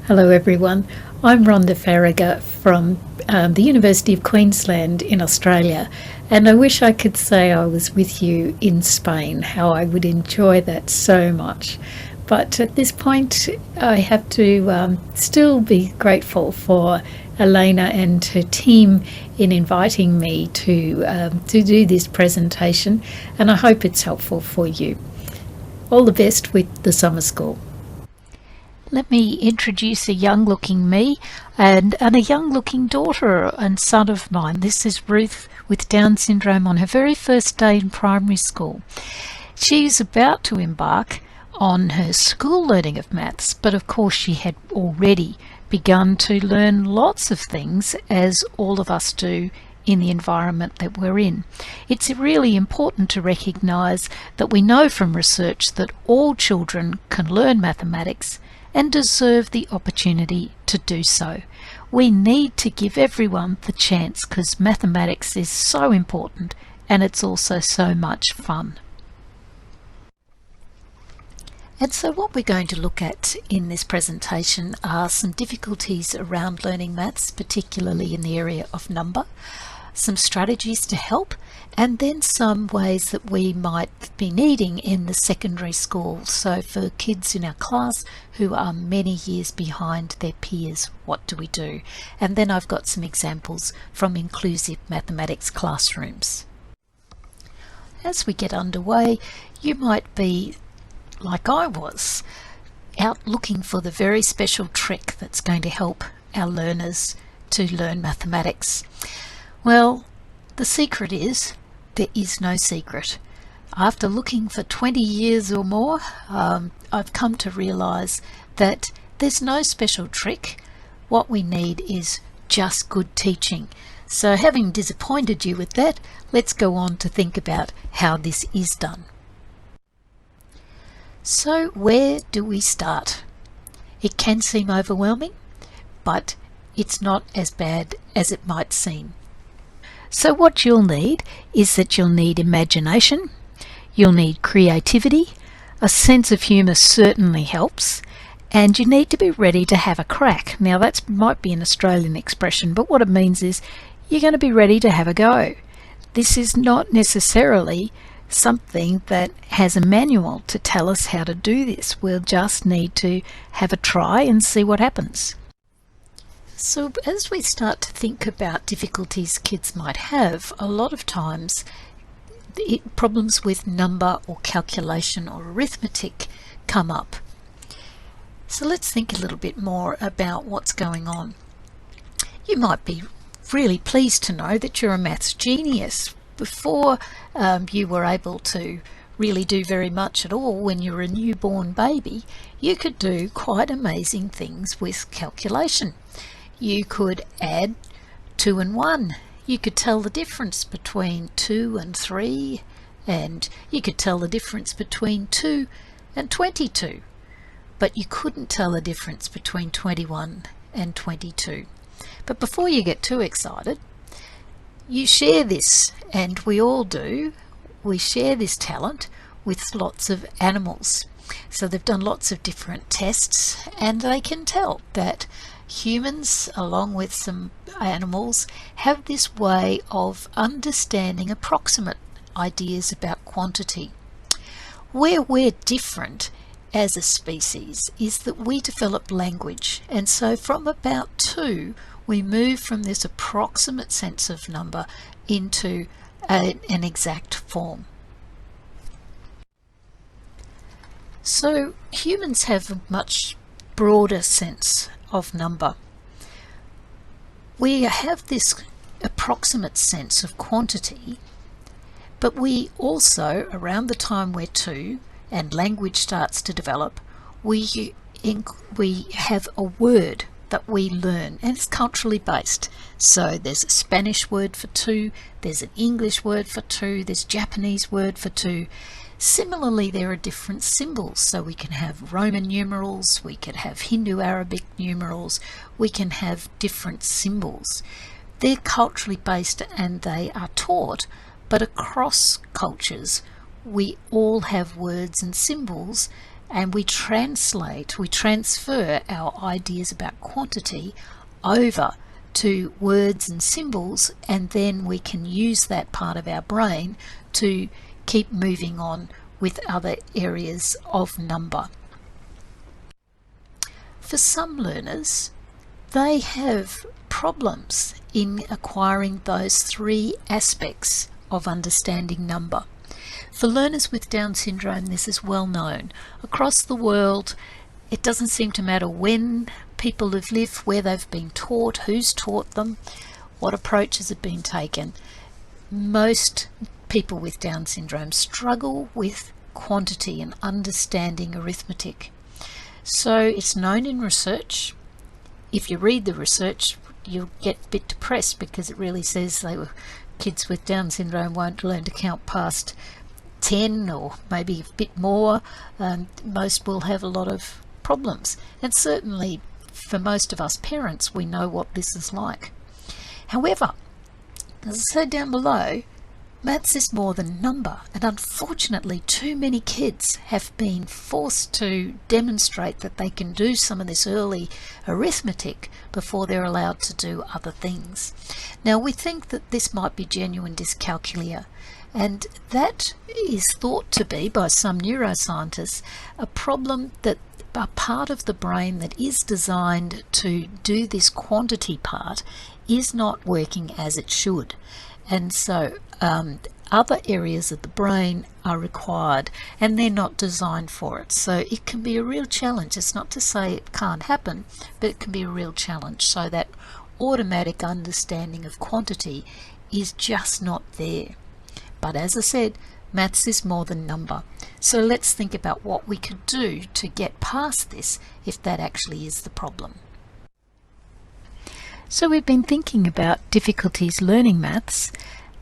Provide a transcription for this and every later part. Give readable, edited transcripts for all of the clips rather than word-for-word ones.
Hello everyone, I'm Rhonda Faragher from the University of Queensland in Australia, and I wish I could say I was with you in Spain, how I would enjoy that so much. But at this point I have to still be grateful for Elena and her team in inviting me to do this presentation, and I hope it's helpful for you. All the best with the summer school. Let me introduce a young-looking me and a young-looking daughter and son of mine. This is Ruth with Down syndrome on her very first day in primary school. She's about to embark on her school learning of maths, but of course she had already begun to learn lots of things, as all of us do in the environment that we're in. It's really important to recognise that we know from research that all children can learn mathematics and deserve the opportunity to do so. We need to give everyone the chance because mathematics is so important and it's also so much fun. And so what we're going to look at in this presentation are some difficulties around learning maths, particularly in the area of number, some strategies to help, and then some ways that we might be needing in the secondary school. So for kids in our class who are many years behind their peers, what do we do? And then I've got some examples from inclusive mathematics classrooms. As we get underway, you might be, like I was, out looking for the very special trick that's going to help our learners to learn mathematics. Well, the secret is, there is no secret. After looking for 20 years or more, I've come to realise that there's no special trick. What we need is just good teaching. So having disappointed you with that, let's go on to think about how this is done. So where do we start? It can seem overwhelming, but it's not as bad as it might seem. So what you'll need is that you'll need imagination, you'll need creativity, a sense of humour certainly helps, and you need to be ready to have a crack. Now that might be an Australian expression, but what it means is you're going to be ready to have a go. This is not necessarily something that has a manual to tell us how to do this. We'll just need to have a try and see what happens. So as we start to think about difficulties kids might have, a lot of times problems with number or calculation or arithmetic come up. So let's think a little bit more about what's going on. You might be really pleased to know that you're a maths genius. Before you were able to really do very much at all when you were a newborn baby, you could do quite amazing things with calculation. You could add 2 and 1. You could tell the difference between 2 and 3, and you could tell the difference between 2 and 22. But you couldn't tell the difference between 21 and 22. But before you get too excited, you share this, and we all do. We share this talent with lots of animals. So they've done lots of different tests, and they can tell that humans, along with some animals, have this way of understanding approximate ideas about quantity. Where we're different as a species is that we develop language, and so from about 2 we move from this approximate sense of number into an exact form. So humans have a much broader sense of number. We have this approximate sense of quantity, but we also, around the time we're 2 and language starts to develop, we have a word that we learn, and it's culturally based. So there's a Spanish word for 2, there's an English word for 2, there's a Japanese word for 2. Similarly, there are different symbols, so we can have Roman numerals, we could have Hindu Arabic numerals, we can have different symbols. They're culturally based and they are taught, but across cultures we all have words and symbols and we transfer our ideas about quantity over to words and symbols, and then we can use that part of our brain to keep moving on with other areas of number. For some learners, they have problems in acquiring those three aspects of understanding number. For learners with Down syndrome, this is well known. Across the world, it doesn't seem to matter when people have lived, where they've been taught, who's taught them, what approaches have been taken. Most people with Down syndrome struggle with quantity and understanding arithmetic. So it's known in research. If you read the research, you'll get a bit depressed because it really says kids with Down syndrome won't learn to count past 10 or maybe a bit more. Most will have a lot of problems, and certainly for most of us parents, we know what this is like. However, as I said down below, maths is more than number, and unfortunately too many kids have been forced to demonstrate that they can do some of this early arithmetic before they're allowed to do other things. Now, we think that this might be genuine dyscalculia, and that is thought to be, by some neuroscientists, a problem that a part of the brain that is designed to do this quantity part is not working as it should. And so other areas of the brain are required, and they're not designed for it. So it can be a real challenge. It's not to say it can't happen, but it can be a real challenge. So that automatic understanding of quantity is just not there. But as I said, maths is more than number. So let's think about what we could do to get past this if that actually is the problem. So we've been thinking about difficulties learning maths,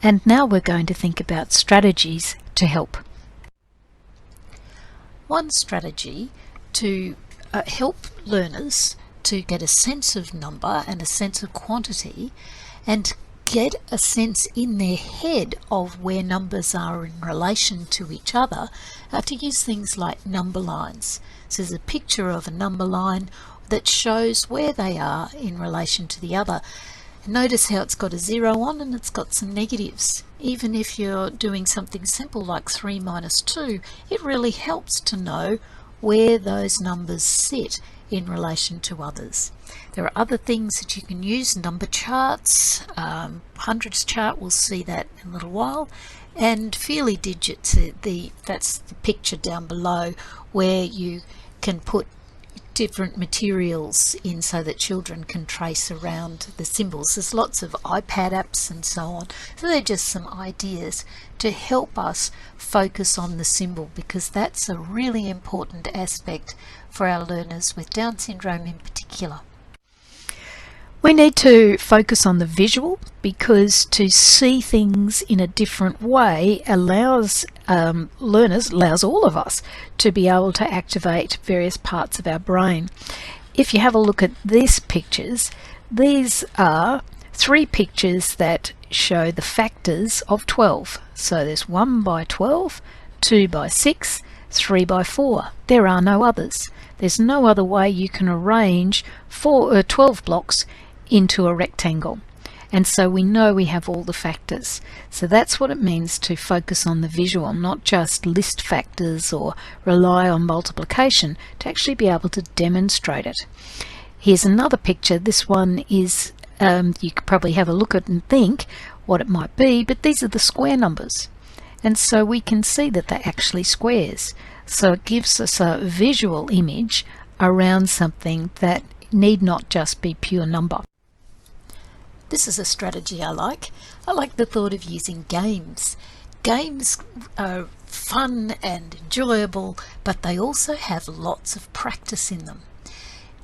and now we're going to think about strategies to help. One strategy to help learners to get a sense of number and a sense of quantity, and get a sense in their head of where numbers are in relation to each other, to use things like number lines. So there's a picture of a number line that shows where they are in relation to the other. Notice how it's got a 0 on and it's got some negatives. Even if you're doing something simple like 3 minus 2, it really helps to know where those numbers sit in relation to others. There are other things that you can use, number charts, hundreds chart, we'll see that in a little while, and Feely digits, that's the picture down below where you can put different materials in so that children can trace around the symbols. There's lots of iPad apps and so on. So they're just some ideas to help us focus on the symbol, because that's a really important aspect for our learners with Down syndrome in particular. We need to focus on the visual, because to see things in a different way allows learners, allows all of us to be able to activate various parts of our brain. If you have a look at these pictures, these are 3 pictures that show the factors of 12. So there's 1 by 12, 2 by 6, 3 by 4. There are no others. There's no other way you can arrange 12 blocks into a rectangle, and so we know we have all the factors. So that's what it means to focus on the visual, not just list factors or rely on multiplication, to actually be able to demonstrate it. Here's another picture. This one is, you could probably have a look at and think what it might be, but these are the square numbers, and so we can see that they're actually squares. So it gives us a visual image around something that need not just be pure number. This is a strategy I like. I like the thought of using games. Games are fun and enjoyable, but they also have lots of practice in them.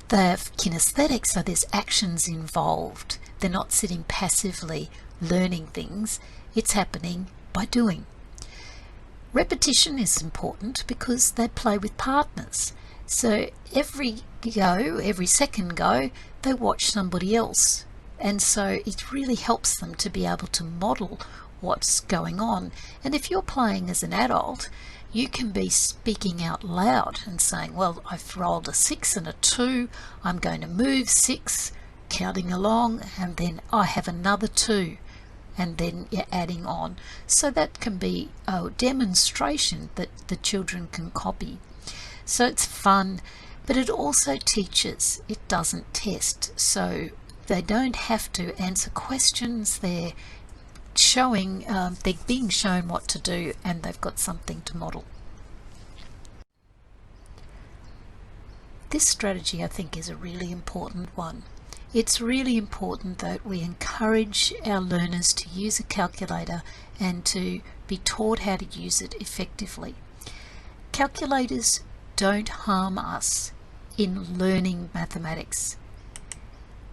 They have kinesthetic, so there's actions involved. They're not sitting passively learning things. It's happening by doing. Repetition is important because they play with partners. So every second go, they watch somebody else. And so it really helps them to be able to model what's going on. And if you're playing as an adult You can be speaking out loud and saying, well, I've rolled a 6 and a 2, I'm going to move 6, counting along, and then I have another 2, and then you're adding on. So that can be a demonstration that the children can copy. So it's fun, but it also teaches. It doesn't test. So they don't have to answer questions. They're being shown what to do, and they've got something to model. This strategy, I think, is a really important one. It's really important that we encourage our learners to use a calculator and to be taught how to use it effectively. Calculators don't harm us in learning mathematics.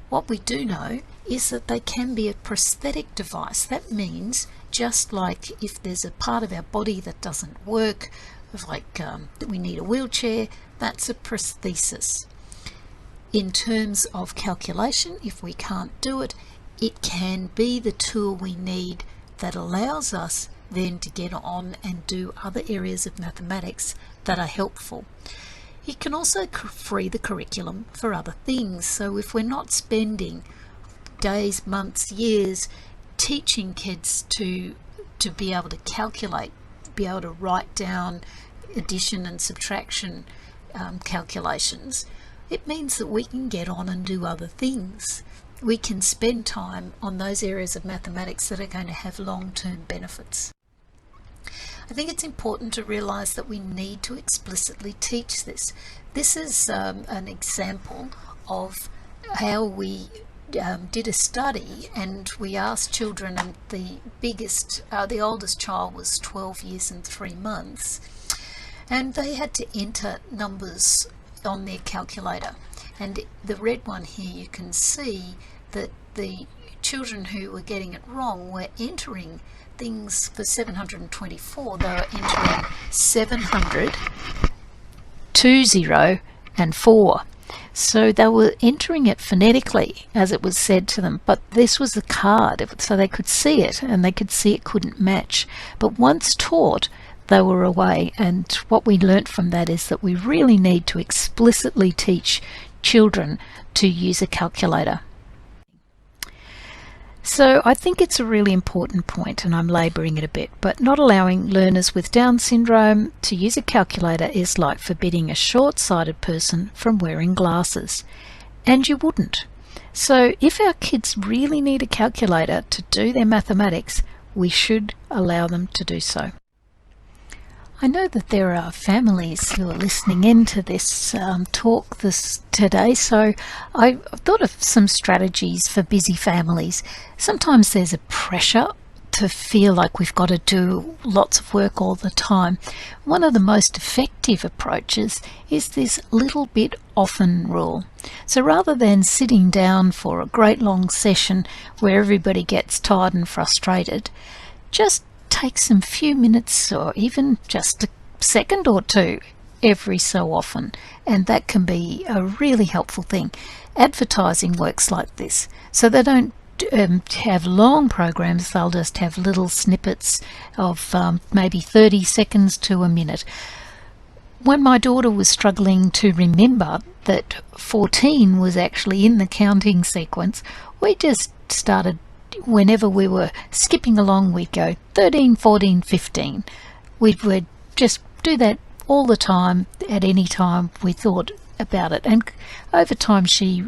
What we do know is that they can be a prosthetic device. That means just like if there's a part of our body that doesn't work, like we need a wheelchair, that's a prosthesis. In terms of calculation, if we can't do it, it can be the tool we need that allows us then to get on and do other areas of mathematics that are helpful. It can also free the curriculum for other things. So if we're not spending days, months, years teaching kids to be able to calculate, be able to write down addition and subtraction calculations, it means that we can get on and do other things. We can spend time on those areas of mathematics that are going to have long-term benefits. I think it's important to realise that we need to explicitly teach this. This is an example of how we did a study, and we asked children, and the oldest child was 12 years and 3 months, and they had to enter numbers on their calculator. And the red one here, you can see that the children who were getting it wrong were entering things for 724. They were entering 700, 20 and 4. So they were entering it phonetically as it was said to them, but this was the card, so they could see it, and they could see it couldn't match. But once taught, they were away. And what we learnt from that is that we really need to explicitly teach children to use a calculator. So I think it's a really important point, and I'm labouring it a bit, but not allowing learners with Down syndrome to use a calculator is like forbidding a short-sighted person from wearing glasses. And you wouldn't. So if our kids really need a calculator to do their mathematics, we should allow them to do so. I know that there are families who are listening in to this talk today, so I thought of some strategies for busy families. Sometimes there's a pressure to feel like we've got to do lots of work all the time. One of the most effective approaches is this little bit often rule. So rather than sitting down for a great long session where everybody gets tired and frustrated, just take some few minutes or even just a second or two every so often, and that can be a really helpful thing. Advertising works like this, so they don't have long programs, they'll just have little snippets of maybe 30 seconds to a minute. When my daughter was struggling to remember that 14 was actually in the counting sequence, we just started, whenever we were skipping along, we'd go 13, 14, 15. We would just do that all the time, at any time we thought about it. And over time she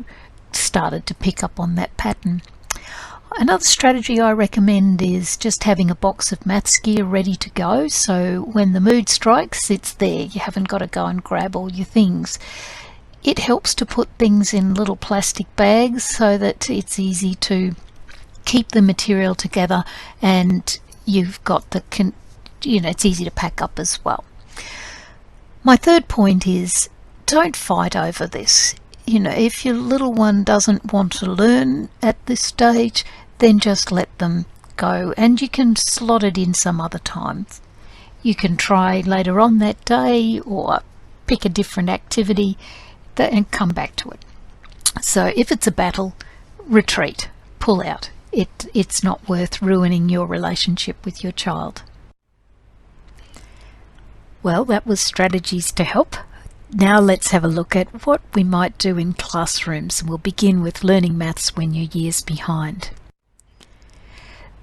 started to pick up on that pattern. Another strategy I recommend is just having a box of maths gear ready to go, so when the mood strikes, it's there. You haven't got to go and grab all your things. It helps to put things in little plastic bags so that it's easy to keep the material together, and you've got it's easy to pack up as well. My third point is, don't fight over this. If your little one doesn't want to learn at this stage, then just let them go, and you can slot it in some other time. You can try later on that day, or pick a different activity and come back to it. So if it's a battle, retreat, pull out. It's not worth ruining your relationship with your child. Well, that was strategies to help. Now let's have a look at what we might do in classrooms. We'll begin with learning maths when you're years behind.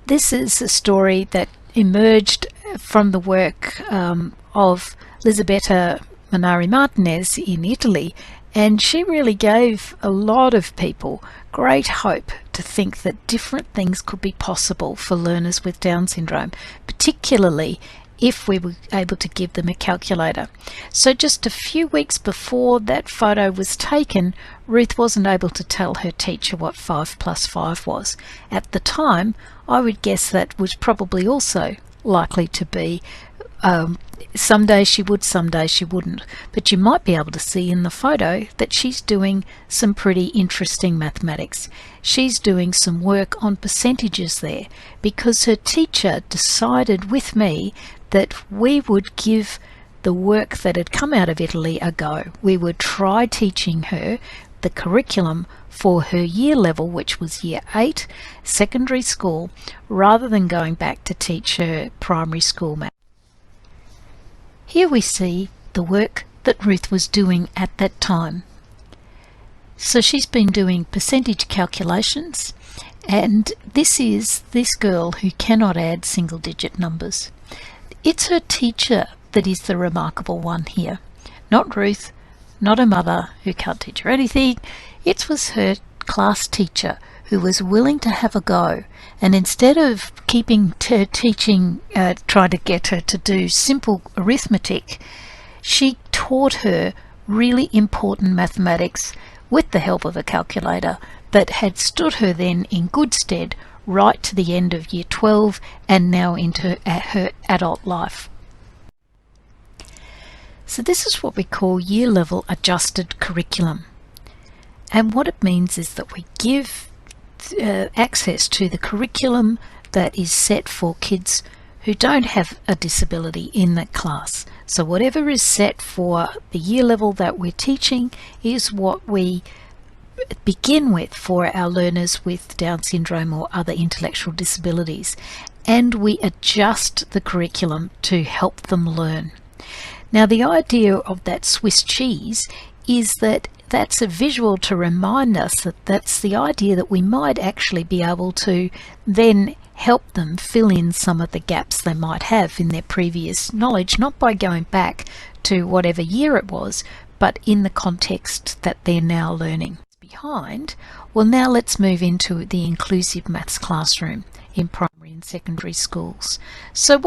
This is a story that emerged from the work of Lisabetta Manari Martinez in Italy, and she really gave a lot of people great hope to think that different things could be possible for learners with Down syndrome, particularly if we were able to give them a calculator. So just a few weeks before that photo was taken, Ruth wasn't able to tell her teacher what 5 plus 5 was. At the time, I would guess that was probably also likely to be some days she would, some days she wouldn't. But you might be able to see in the photo that she's doing some pretty interesting mathematics. She's doing some work on percentages there because her teacher decided with me that we would give the work that had come out of Italy a go. We would try teaching her the curriculum for her year level, which was year 8, secondary school, rather than going back to teach her primary school math. Here we see the work that Ruth was doing at that time. So she's been doing percentage calculations, and this is this girl who cannot add single-digit numbers. It's her teacher that is the remarkable one here. Not Ruth, not her mother, who can't teach her anything. It was her class teacher who was willing to have a go, and instead of keeping her teaching, trying to get her to do simple arithmetic, she taught her really important mathematics with the help of a calculator that had stood her then in good stead right to the end of year 12 and now into her adult life. So this is what we call year level adjusted curriculum, and what it means is that we give access to the curriculum that is set for kids who don't have a disability in that class. So whatever is set for the year level that we're teaching is what we begin with for our learners with Down syndrome or other intellectual disabilities, and we adjust the curriculum to help them learn. Now the idea of that Swiss cheese is that that's a visual to remind us that that's the idea that we might actually be able to then help them fill in some of the gaps they might have in their previous knowledge, not by going back to whatever year it was, but in the context that they're now learning. Behind, well, now let's move into the inclusive maths classroom in primary and secondary schools. So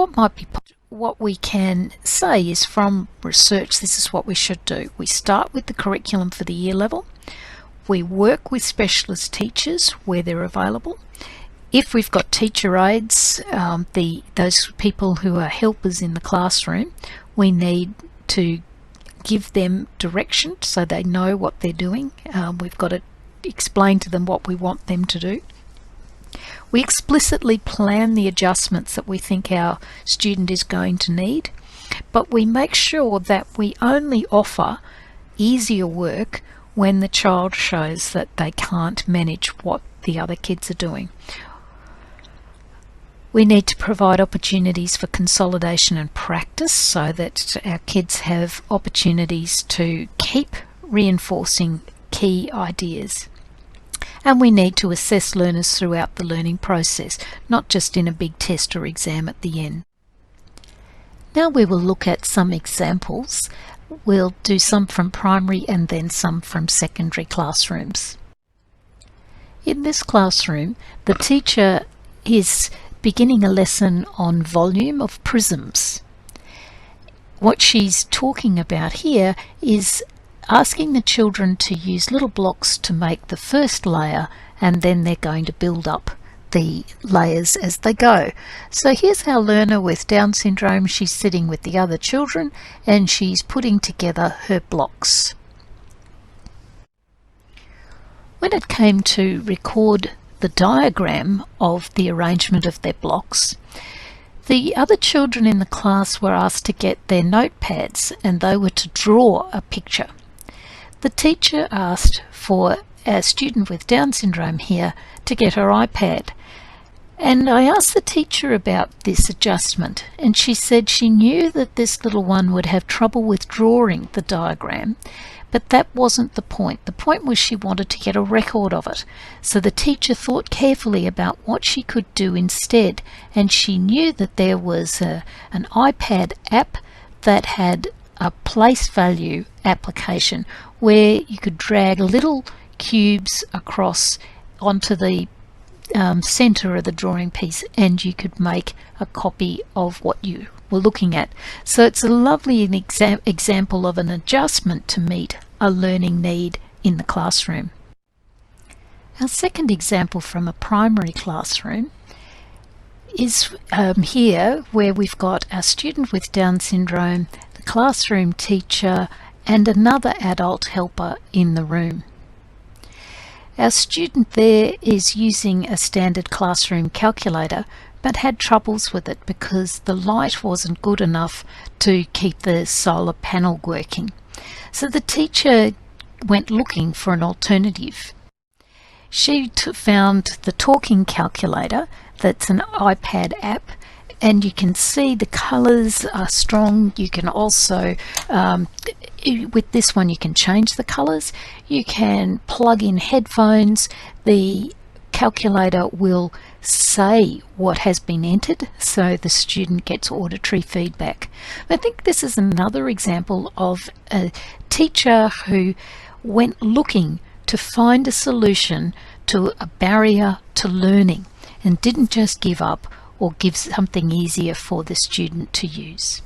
what we can say is, from research, this is what we should do. We start with the curriculum for the year level. We work with specialist teachers where they're available. If we've got teacher aides, those people who are helpers in the classroom, we need to give them direction so they know what they're doing. We've got to explain to them what we want them to do. We explicitly plan the adjustments that we think our student is going to need, but we make sure that we only offer easier work when the child shows that they can't manage what the other kids are doing. We need to provide opportunities for consolidation and practice so that our kids have opportunities to keep reinforcing key ideas. And we need to assess learners throughout the learning process, not just in a big test or exam at the end. Now we will look at some examples. We'll do some from primary and then some from secondary classrooms. In this classroom, the teacher is beginning a lesson on volume of prisms. What she's talking about here is asking the children to use little blocks to make the first layer, and then they're going to build up the layers as they go. So here's our learner with Down syndrome. She's sitting with the other children and she's putting together her blocks. When it came to record the diagram of the arrangement of their blocks, the other children in the class were asked to get their notepads and they were to draw a picture. The teacher asked for a student with Down syndrome here to get her iPad. And I asked the teacher about this adjustment, and she said she knew that this little one would have trouble with drawing the diagram, but that wasn't the point. The point was she wanted to get a record of it. So the teacher thought carefully about what she could do instead, and she knew that there was an iPad app that had a place value application where you could drag little cubes across onto the center of the drawing piece, and you could make a copy of what you were looking at. So it's a lovely example of an adjustment to meet a learning need in the classroom. Our second example from a primary classroom is here, where we've got a student with Down syndrome, the classroom teacher, and another adult helper in the room. Our student there is using a standard classroom calculator, but had troubles with it because the light wasn't good enough to keep the solar panel working. So the teacher went looking for an alternative. She found the talking calculator, that's an iPad app, and you can see the colours are strong. You can also with this one you can change the colours, you can plug in headphones, the calculator will say what has been entered, so the student gets auditory feedback. I think this is another example of a teacher who went looking to find a solution to a barrier to learning and didn't just give up or give something easier for the student to use.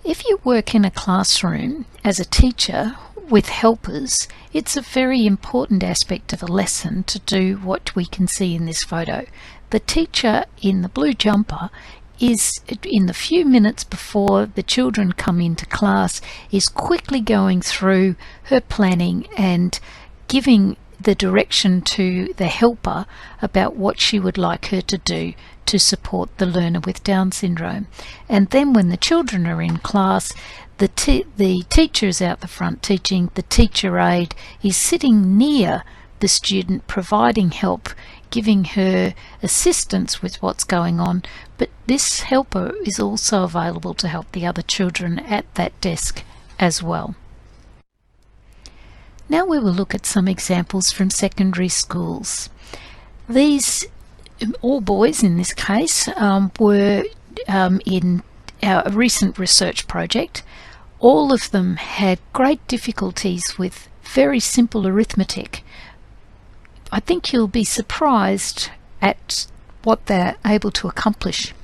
If you work in a classroom as a teacher with helpers, it's a very important aspect of a lesson to do what we can see in this photo. The teacher in the blue jumper is, in the few minutes before the children come into class, is quickly going through her planning and giving the direction to the helper about what she would like her to do to support the learner with Down syndrome. And then when the children are in class, the teacher is out the front teaching, the teacher aide is sitting near the student providing help, giving her assistance with what's going on, but this helper is also available to help the other children at that desk as well. Now we will look at some examples from secondary schools. These, all boys in this case, were in our recent research project. All of them had great difficulties with very simple arithmetic. I think you'll be surprised at what they're able to accomplish.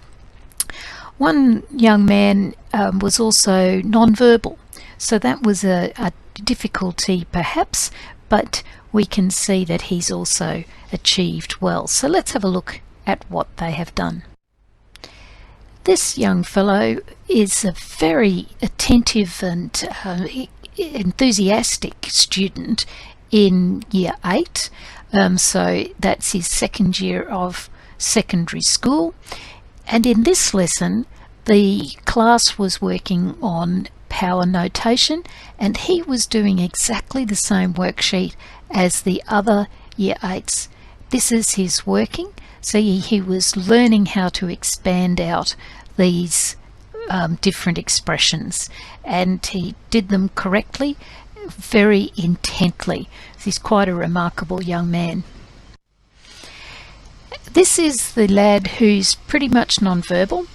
One young man was also non-verbal, so that was a difficulty perhaps, but we can see that he's also achieved well. So let's have a look at what they have done. This young fellow is a very attentive and enthusiastic student in year 8, so that's his second year of secondary school, and in this lesson the class was working on power notation, and he was doing exactly the same worksheet as the other year 8s. This is his working, so he was learning how to expand out these different expressions, and he did them correctly, very intently. He's quite a remarkable young man. This is the lad who's pretty much non-verbal,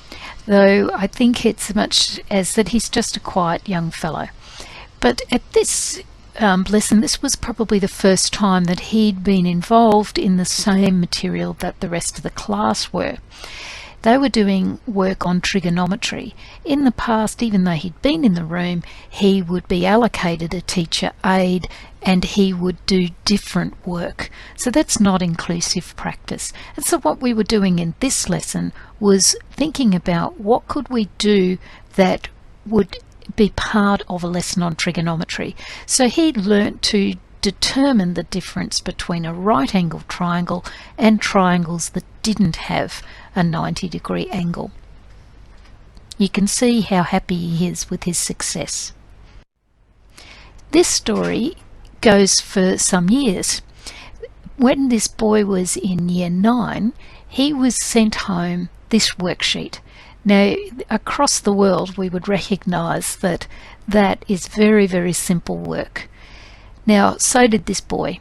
though I think it's much as that he's just a quiet young fellow. But at this lesson, this was probably the first time that he'd been involved in the same material that the rest of the class were. They were doing work on trigonometry. In the past, even though he'd been in the room, he would be allocated a teacher aide and he would do different work. So that's not inclusive practice. And so what we were doing in this lesson was thinking about what could we do that would be part of a lesson on trigonometry. So he learnt to determine the difference between a right angle triangle and triangles that didn't have a 90-degree angle. You can see how happy he is with his success. This story goes for some years, when this boy was in year 9, he was sent home this worksheet. Now, across the world, we would recognise that that is very, very simple work. Now, so did this boy.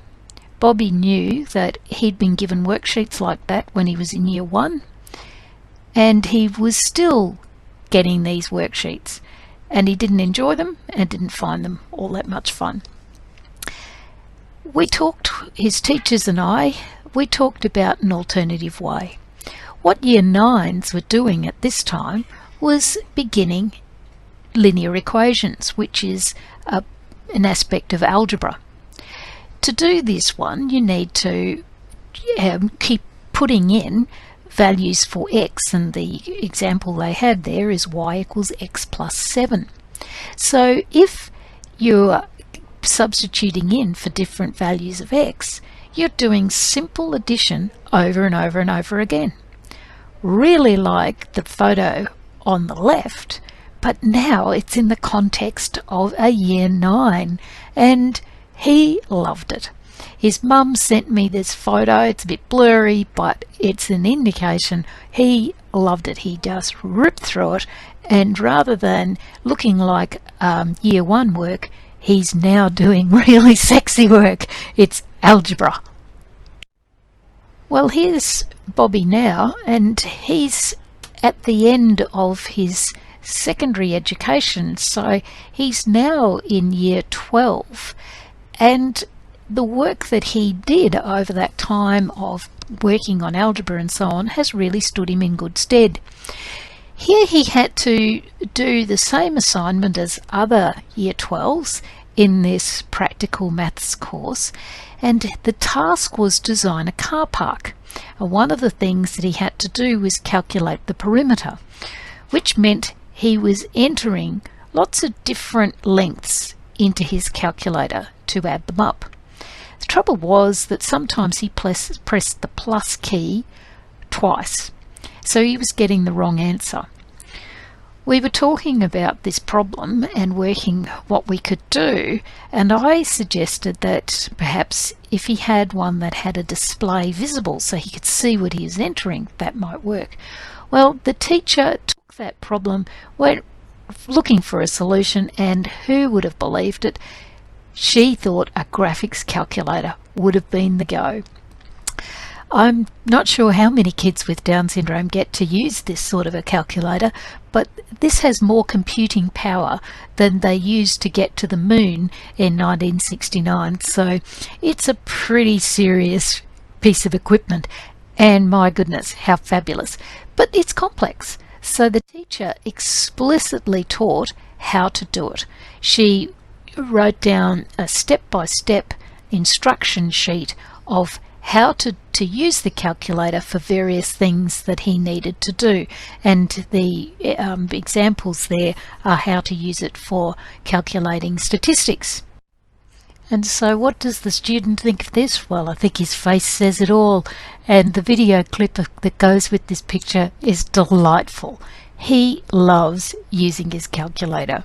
Bobby knew that he'd been given worksheets like that when he was in year 1, and he was still getting these worksheets, and he didn't enjoy them and didn't find them all that much fun. We talked, his teachers and we talked about an alternative way. What year 9s were doing at this time was beginning linear equations, which is an aspect of algebra. To do this one, you need to keep putting in values for x, and the example they had there is y equals x plus 7. So if you're substituting in for different values of x, you're doing simple addition over and over and over again. Really like the photo on the left, but now it's in the context of a year 9, and he loved it. His mum sent me this photo. It's a bit blurry, but it's an indication he loved it. He just ripped through it, and rather than looking like year 1 work, he's now doing really sexy work. It's algebra. Well, here's Bobby now, and he's at the end of his secondary education, so he's now in year 12, and the work that he did over that time of working on algebra and so on has really stood him in good stead. Here he had to do the same assignment as other year 12s in this practical maths course, and the task was design a car park. And one of the things that he had to do was calculate the perimeter, which meant he was entering lots of different lengths into his calculator to add them up. The trouble was that sometimes he pressed the plus key twice, so he was getting the wrong answer. We were talking about this problem and working what we could do, and I suggested that perhaps if he had one that had a display visible so he could see what he was entering, that might work. Well, the teacher took that problem, went looking for a solution, and who would have believed it? She thought a graphics calculator would have been the go. I'm not sure how many kids with Down syndrome get to use this sort of a calculator, but this has more computing power than they used to get to the moon in 1969, so it's a pretty serious piece of equipment, and my goodness, how fabulous. But it's complex, so the teacher explicitly taught how to do it. She wrote down a step-by-step instruction sheet of how to use the calculator for various things that he needed to do, and the examples there are how to use it for calculating statistics. And so what does the student think of this? Well, I think his face says it all, and the video clip that goes with this picture is delightful. He loves using his calculator.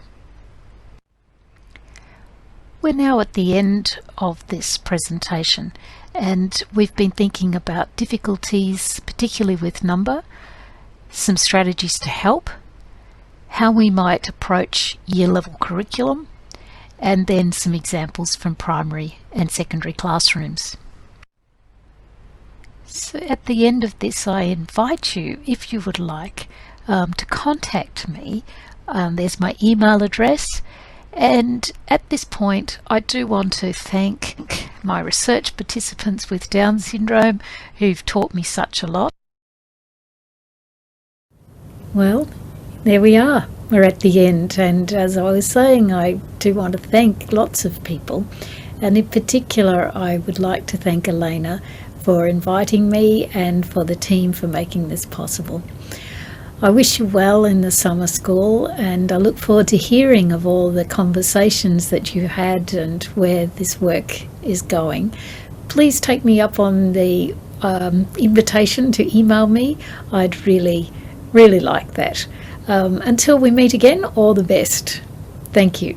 We're now at the end of this presentation, and we've been thinking about difficulties, particularly with number, some strategies to help, how we might approach year level curriculum, and then some examples from primary and secondary classrooms. So at the end of this, I invite you, if you would like, to contact me. There's my email address. And at this point, I do want to thank my research participants with Down syndrome who've taught me such a lot. Well, there we are. We're at the end. And as I was saying, I do want to thank lots of people. And in particular, I would like to thank Elena for inviting me and for the team for making this possible. I wish you well in the summer school, and I look forward to hearing of all the conversations that you had and where this work is going. Please take me up on the invitation to email me. I'd really like that. Until we meet again, all the best. Thank you.